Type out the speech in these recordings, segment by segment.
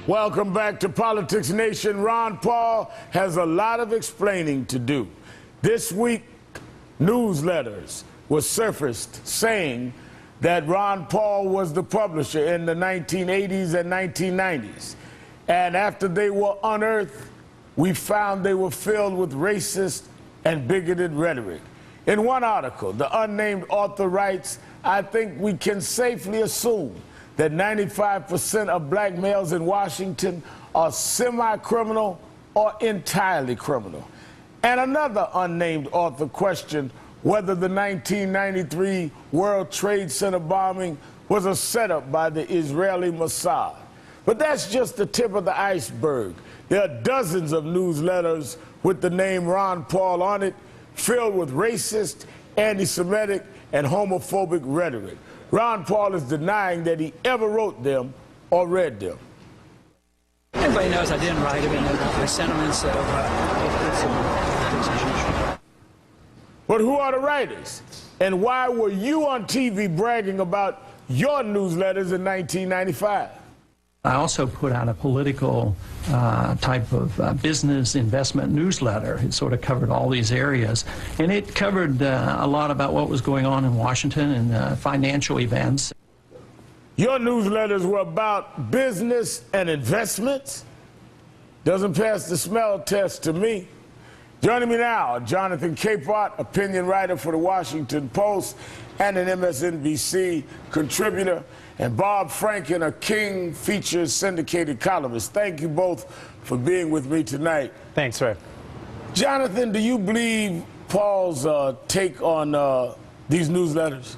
Welcome back to Politics Nation. Ron Paul has a lot of explaining to do. This week, newsletters were surfaced saying that Ron Paul was the publisher in the 1980s and 1990s. And after they were unearthed, we found they were filled with racist and bigoted rhetoric. In one article, the unnamed author writes, "I think we can safely assume that 95% of black males in Washington are semi-criminal or entirely criminal." And another unnamed author questioned whether the 1993 World Trade Center bombing was a setup by the Israeli Mossad. But that's just the tip of the iceberg. There are dozens of newsletters with the name Ron Paul on it, filled with racist, anti-Semitic, and homophobic rhetoric. Ron Paul is denying that he ever wrote them or read them. Everybody knows I didn't write them, and my sentiments of But who are the writers? And why were you on TV bragging about your newsletters in 1995? I also put out a political type of business investment newsletter. It sort of covered all these areas. And it covered a lot about what was going on in Washington and financial events. Your newsletters were about business and investments? Doesn't pass the smell test to me. Joining me now, Jonathan Capehart, opinion writer for the Washington Post and an MSNBC contributor, and Bob Franken, a King Features syndicated columnist. Thank you both for being with me tonight. Thanks, Ray. Jonathan, do you believe Paul's take on these newsletters?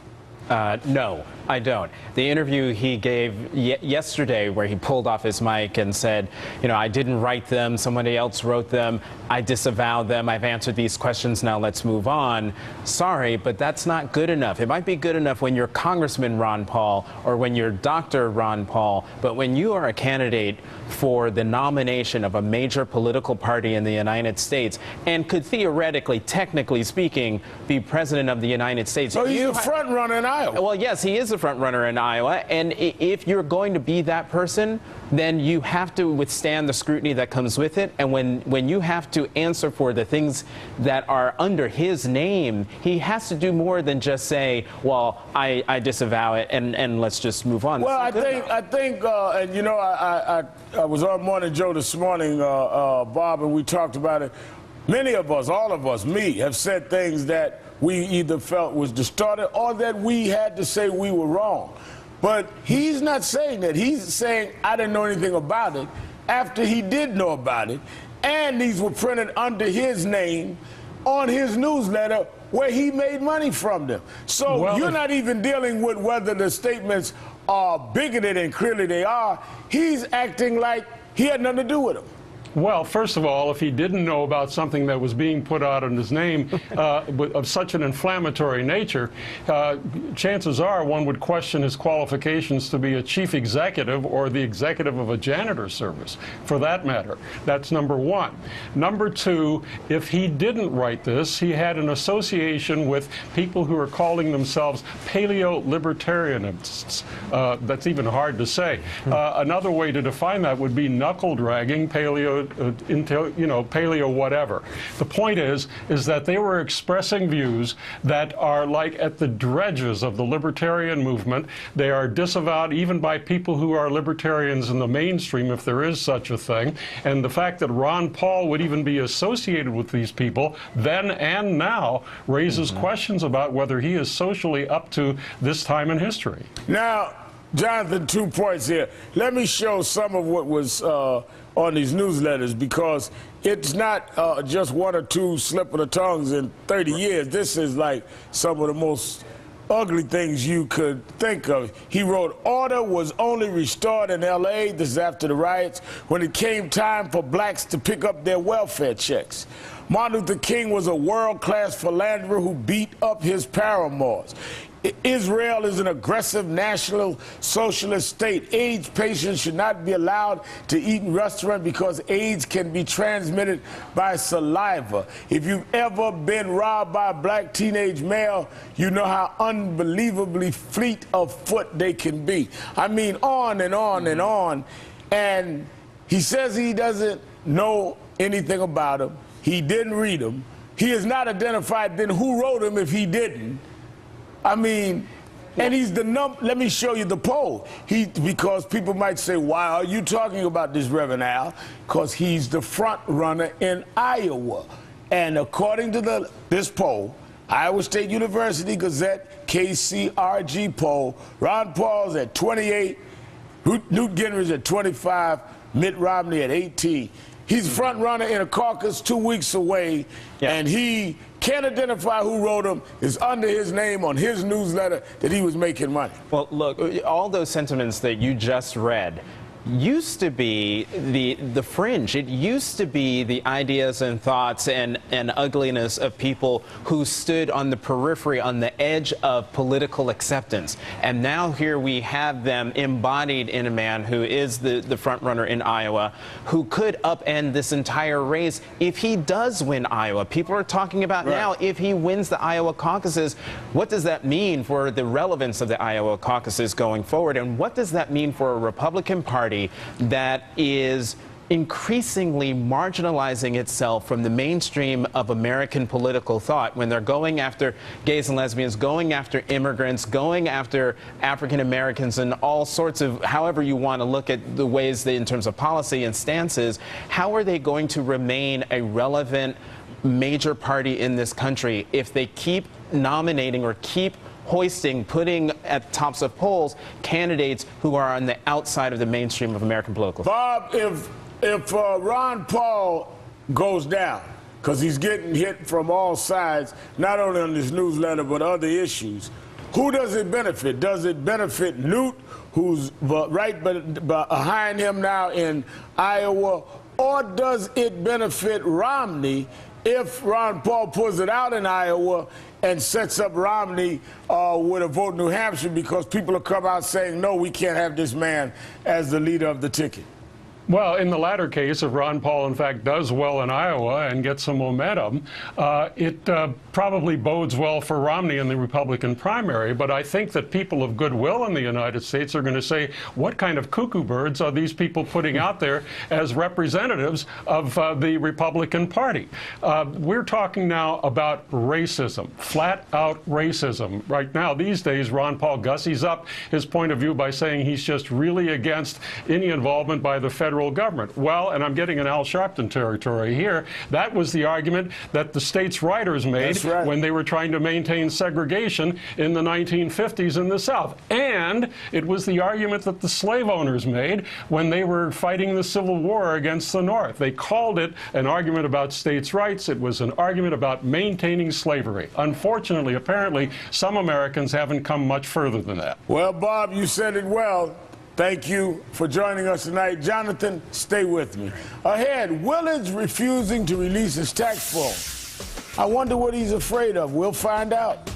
No, I don't. The interview he gave yesterday where he pulled off his mic and said, you know, I didn't write them, somebody else wrote them, I disavow them, I've answered these questions, now let's move on. Sorry, but that's not good enough. It might be good enough when you're Congressman Ron Paul or when you're Dr. Ron Paul, but when you are a candidate for the nomination of a major political party in the United States and could theoretically, technically speaking, be president of the United States. So he's a front runner in Iowa. Well, yes, he is a front runner in Iowa, and if you're going to be that person, then you have to withstand the scrutiny that comes with it. And when you have to answer for the things that are under his name, he has to do more than just say, well, I disavow it and let's just move on. Well, I think, and you know, I was on Morning Joe this morning, Bob, and we talked about it. Many of us, all of us, me, have said things that we either felt was distorted or that we had to say we were wrong. But he's not saying that. He's saying, I didn't know anything about it after he did know about it. And these were printed under his name on his newsletter where he made money from them. So well, you're not even dealing with whether the statements are bigoted, and clearly they are. He's acting like he had nothing to do with them. Well, first of all, if he didn't know about something that was being put out in his name of such an inflammatory nature, chances are one would question his qualifications to be a chief executive or the executive of a janitor service, for that matter. That's number one. Number two, if he didn't write this, he had an association with people who are calling themselves paleo-libertarianists. That's even hard to say. Another way to define that would be knuckle-dragging, paleo whatever. The point is that they were expressing views that are like at the dredges of the libertarian movement. They are disavowed even by people who are libertarians in the mainstream, if there is such a thing. And the fact that Ron Paul would even be associated with these people then and now raises questions about whether he is socially up to this time in history. Now, Jonathan, 2 points here. Let me show some of what was on these newsletters, because it's not just one or two slip of the tongues in 30 years. This is like some of the most ugly things you could think of. He wrote, order was only restored in L.A., this is after the riots, when it came time for blacks to pick up their welfare checks. Martin Luther King was a world-class philanderer who beat up his paramours. Israel is an aggressive national socialist state. AIDS patients should not be allowed to eat in restaurants because AIDS can be transmitted by saliva. If you've ever been robbed by a black teenage male, you know how unbelievably fleet of foot they can be. I mean, on and on and on. And He says he doesn't know anything about them. He didn't read them. He has not identified then who wrote them if he didn't. I mean, and he's the let me show you the poll. Because people might say, why are you talking about this, Reverend Al? Because he's the front runner in Iowa. And according to this poll, Iowa State University Gazette KCRG poll, Ron Paul's at 28, Newt Gingrich at 25, Mitt Romney at 18. He's front runner in a caucus 2 weeks away, and he can't identify who wrote him. It's under his name on his newsletter that he was making money. Well, look, all those sentiments that you just read used to be the fringe. It used to be the ideas and thoughts and ugliness of people who stood on the periphery, on the edge of political acceptance. And now here we have them embodied in a man who is the front runner in Iowa, who could upend this entire race if he does win Iowa. People are talking about now, if he wins the Iowa caucuses, what does that mean for the relevance of the Iowa caucuses going forward? And what does that mean for a Republican Party that is increasingly marginalizing itself from the mainstream of American political thought when they're going after gays and lesbians, going after immigrants, going after African Americans, and all sorts of, however you want to look at the ways that in terms of policy and stances, how are they going to remain a relevant major party in this country if they keep nominating or keep putting at tops of polls candidates who are on the outside of the mainstream of American political thought? Bob, if Ron Paul goes down, because he's getting hit from all sides, not only on this newsletter but other issues, who does it benefit? Does it benefit Newt, who's right behind him now in Iowa, or does it benefit Romney if Ron Paul pulls it out in Iowa and sets up Romney with a vote in New Hampshire, because people will come out saying, no, we can't have this man as the leader of the ticket? Well, in the latter case, if Ron Paul, in fact, does well in Iowa and gets some momentum, it probably bodes well for Romney in the Republican primary. But I think that people of goodwill in the United States are going to say, what kind of cuckoo birds are these people putting out there as representatives of the Republican Party? We're talking now about racism, flat-out racism. Right now, these days, Ron Paul gussies up his point of view by saying he's just really against any involvement by the federal government. Well, and I'm getting an Al Sharpton territory here, that was the argument that the states' writers made when they were trying to maintain segregation in the 1950s in the South. And it was the argument that the slave owners made when they were fighting the Civil War against the North. They called it an argument about states' rights. It was an argument about maintaining slavery. Unfortunately, apparently, some Americans haven't come much further than that. Well, Bob, you said it well. Thank you for joining us tonight. Jonathan, stay with me. Ahead, Willard's refusing to release his tax form. I wonder what he's afraid of. We'll find out.